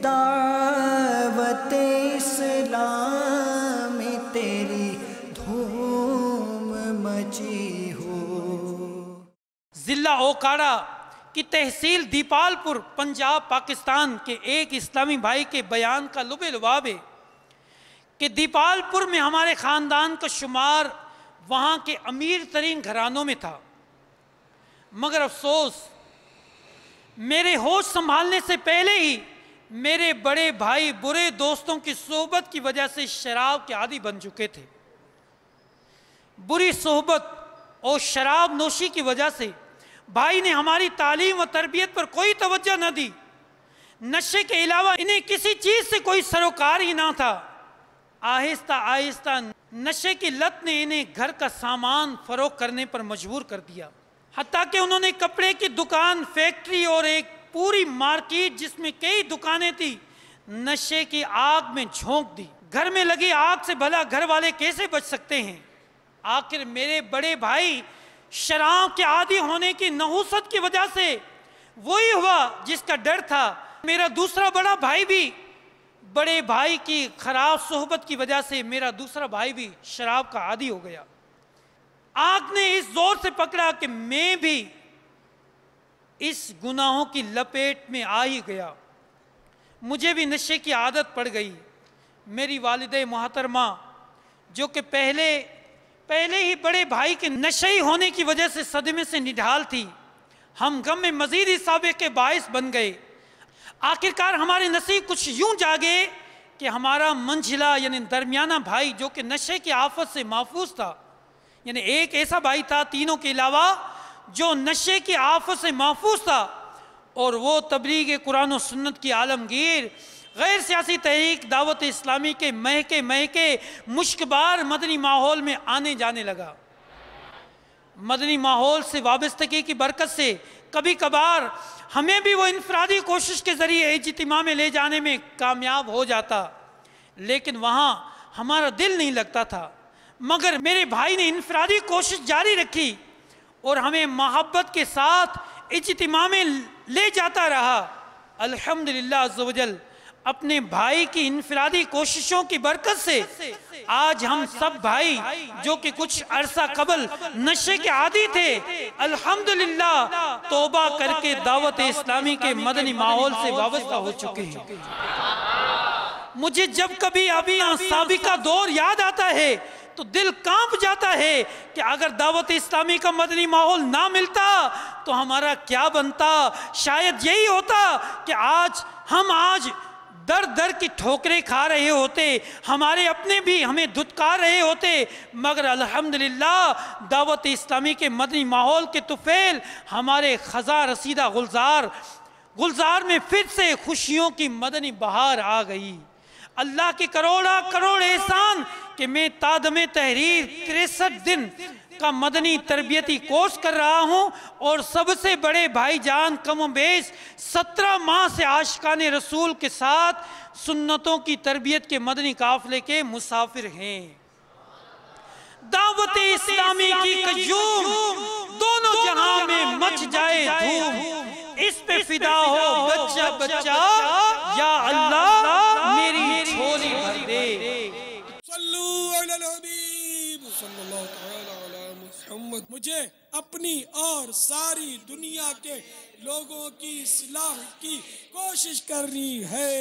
दावत इस्लाम में तेरी धूम मची हो। जिला ओकाड़ा की तहसील दीपालपुर पंजाब पाकिस्तान के एक इस्लामी भाई के बयान का लुबे लुबाब है कि दीपालपुर में हमारे ख़ानदान का शुमार वहाँ के अमीर तरीन घरानों में था, मगर अफसोस मेरे होश संभालने से पहले ही मेरे बड़े भाई बुरे दोस्तों की सोहबत की वजह से शराब के आदी बन चुके थे। बुरी सोहबत और शराब नोशी की वजह से भाई ने हमारी तालीम व तरबियत पर कोई तवज्जो न दी। नशे के अलावा इन्हें किसी चीज़ से कोई सरोकार ही ना था। आहिस्ता आहिस्ता नशे की लत ने इन्हें घर का सामान फरोख्त करने पर मजबूर कर दिया। हत्ता कि उन्होंने कपड़े की दुकान, फैक्ट्री और एक पूरी मार्केट जिसमें कई दुकानें थी नशे की आग में झोंक दी। घर में लगी आग से भला घर वाले कैसे बच सकते हैं। आखिर मेरे बड़े भाई शराब के आदी होने की नहुसत की वजह से वही हुआ जिसका डर था। मेरा दूसरा बड़ा भाई भी बड़े भाई की खराब सोहबत की वजह से मेरा दूसरा भाई भी शराब का आदी हो गया। आग ने इस जोर से पकड़ा कि मैं भी इस गुनाहों की लपेट में आ ही गया। मुझे भी नशे की आदत पड़ गई। मेरी वालिदे मोहतरमा जो कि पहले ही बड़े भाई के नशे होने की वजह से सदमे से निढाल थी, हम गम में मजीद इसाबे के बाइस बन गए। आखिरकार हमारे नसीब कुछ यूं जागे कि हमारा मंझिला यानी दरमियाना भाई जो कि नशे की आफत से महफूज था, यानी एक ऐसा भाई था तीनों के अलावा जो नशे की आफत से महफूज था, और वो तबलीग कुरान और सुन्नत की आलमगीर गैर सियासी तहरीक दावत इस्लामी के महके मुश्कबार मदनी माहौल में आने जाने लगा। मदनी माहौल से वाबस्तगी की बरकत से कभी कभार हमें भी वो इनफरादी कोशिश के ज़रिए इज्तिमा में ले जाने में कामयाब हो जाता, लेकिन वहाँ हमारा दिल नहीं लगता था। मगर मेरे भाई ने इनफरादी कोशिश जारी रखी और हमें मोहब्बत के साथ इज्तिमा में ले जाता रहा। अल्हम्दुलिल्लाह अज़्ज़ व जल अपने भाई की इनफरादी कोशिशों की बरकत से आज हम सब भाई जो कि कुछ अरसा कबल नशे के आदी थे, अल्हम्दुलिल्लाह तौबा करके दावत इस्लामी के मदनी माहौल से वाबस्ता हो चुके हैं। मुझे जब कभी अभी साबिका दौर याद आता है तो दिल कांप जाता है कि अगर दावत इस्लामी का मदनी माहौल ना मिलता तो हमारा क्या बनता। शायद यही होता कि आज दर दर की ठोकरें खा रहे होते, हमारे अपने भी हमें धुतकार रहे होते, मगर अल्हम्दुलिल्लाह दावत इस्लामी के मदनी माहौल के तुफैल हमारे खज़ा रसीदा गुलजार में फिर से खुशियों की मदनी बहार आ गई। अल्लाह के करोड़ा करोड़ एहसान कि मैं तादमे तहरीर 63 दिन का मदनी तरबियती कोर्स कर रहा हूँ और सबसे बड़े भाईजान कमोबेश 17 माह से आशिकाने रसूल के साथ सुन्नतों की तरबियत के मदनी काफिले के मुसाफिर हैं। दावत इस्लामी की कयूम दोनों जहां में मच जाए धूम, इस पे फिदा हो बच्चा बच्चा या अल्लाह मेरी झोली भर दे। सल्लू अलल हबीब सल्लल्लाहु तआला अला मुहम्मद। मुझे अपनी और सारी दुनिया के लोगों की इस्लाह की कोशिश करनी है।